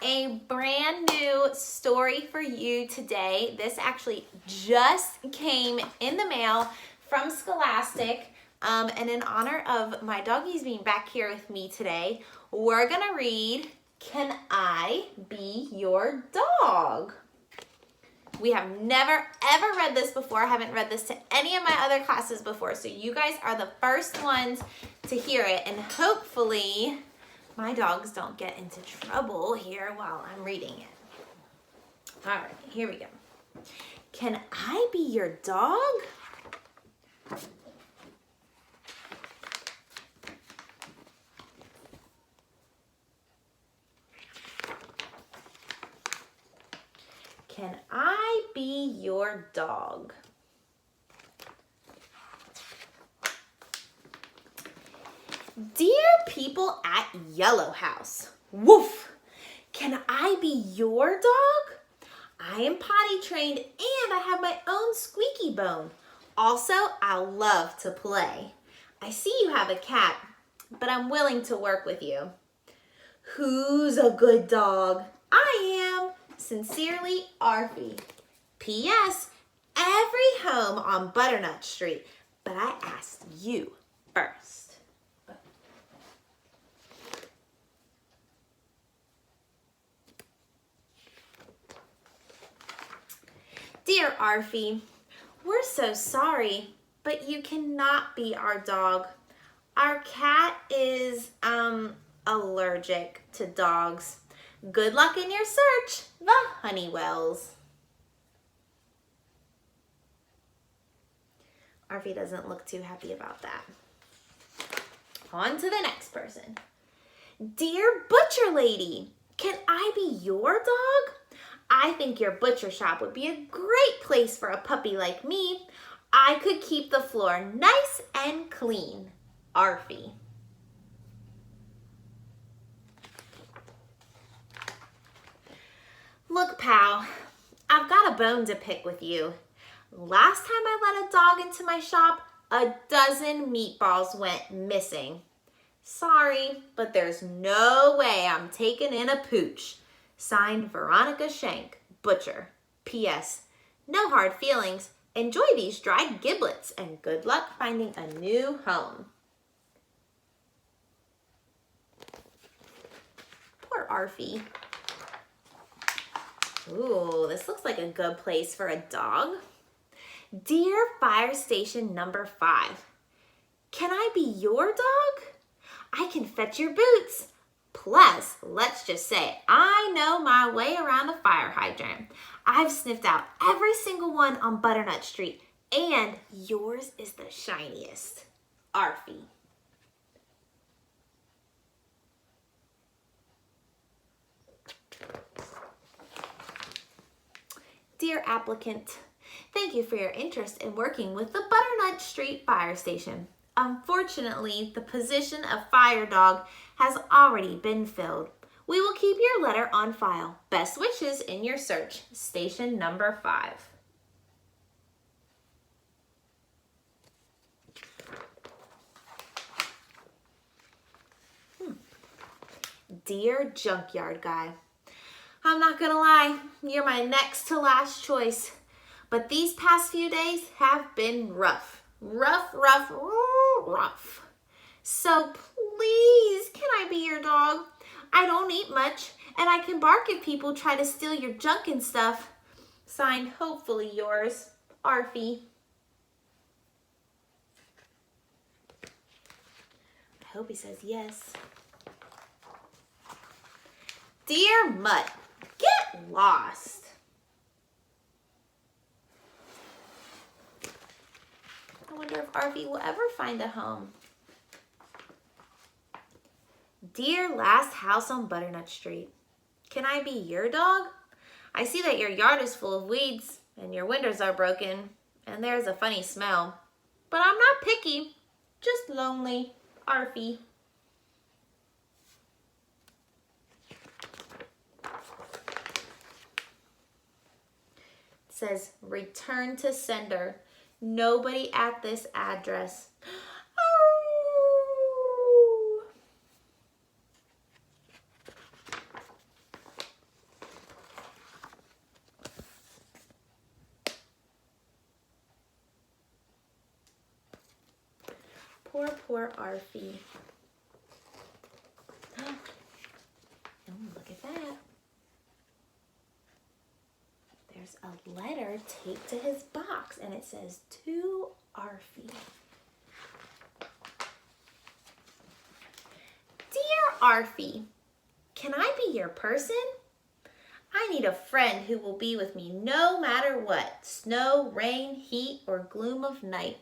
a brand new story for you today. This actually just came in the mail from Scholastic. And in honor of my doggies being back here with me today, we're gonna read, Can I Be Your Dog? We have never ever read this before. I haven't read this to any of my other classes before, so you guys are the first ones to hear it, and hopefully my dogs don't get into trouble here while I'm reading it. All right, here we go. Can I be your dog? Can I be your dog? Dear people at Yellow House, woof! Can I be your dog? I am potty trained and I have my own squeaky bone. Also, I love to play. I see you have a cat, but I'm willing to work with you. Who's a good dog? I am. Sincerely, Arfie. P.S. Every home on Butternut Street, but I asked you first. Dear Arfie, we're so sorry, but you cannot be our dog. Our cat is, allergic to dogs. Good luck in your search, the Honeywells. Arfie doesn't look too happy about that. On to the next person. Dear Butcher Lady, can I be your dog? I think your butcher shop would be a great place for a puppy like me. I could keep the floor nice and clean. Arfie. Look, pal, I've got a bone to pick with you. Last time I let a dog into my shop, a dozen meatballs went missing. Sorry, but there's no way I'm taking in a pooch. Signed, Veronica Shank, Butcher. P.S. No hard feelings. Enjoy these dried giblets and good luck finding a new home. Poor Arfie. Ooh, this looks like a good place for a dog. Dear Fire Station number 5, can I be your dog? I can fetch your boots. Plus, let's just say I know my way around a fire hydrant. I've sniffed out every single one on Butternut Street, and yours is the shiniest. Arfie. Dear applicant, thank you for your interest in working with the Butternut Street Fire Station. Unfortunately, the position of fire dog has already been filled. We will keep your letter on file. Best wishes in your search. Station number 5. Dear Junkyard Guy, I'm not gonna lie, you're my next to last choice. But these past few days have been rough. Rough. So please, can I be your dog? I don't eat much, and I can bark if people try to steal your junk and stuff. Signed, hopefully yours, Arfie. I hope he says yes. Dear Mutt, get lost. I wonder if Arfie will ever find a home. Dear Last House on Butternut Street, can I be your dog? I see that your yard is full of weeds and your windows are broken and there's a funny smell. But I'm not picky, just lonely. Arfie. It says, return to sender. Nobody at this address. poor, poor Arfie. Oh, look at that. There's a letter taped to his box, and it says, to Arfie. Dear Arfie, can I be your person? I need a friend who will be with me no matter what, snow, rain, heat, or gloom of night.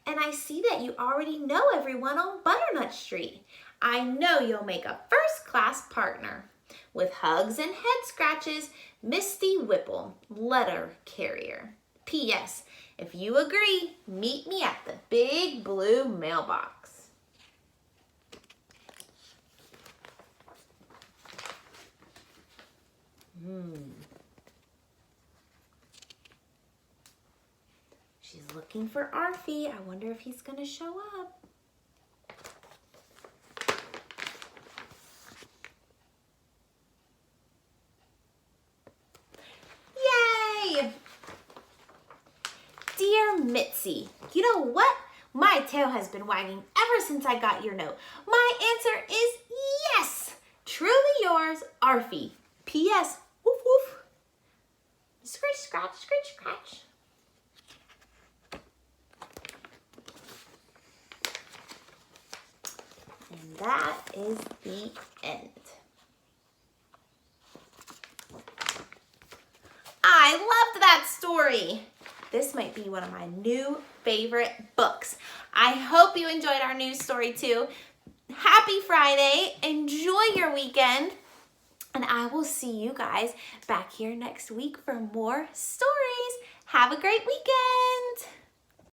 And I see that you already know everyone on Butternut Street. I know you'll make a first-class partner. With hugs and head scratches, Misty Whipple, letter carrier. P.S. If you agree, meet me at the big blue mailbox. She's looking for Arfie. I wonder if he's going to show up. Yay! Dear Mitzi, you know what? My tail has been wagging ever since I got your note. My answer is yes! Truly yours, Arfie. P.S. Woof woof. Scritch, scratch, scritch, scratch. And that is the end. I loved that story. This might be one of my new favorite books. I hope you enjoyed our news story too. Happy Friday. Enjoy your weekend. And I will see you guys back here next week for more stories. Have a great weekend.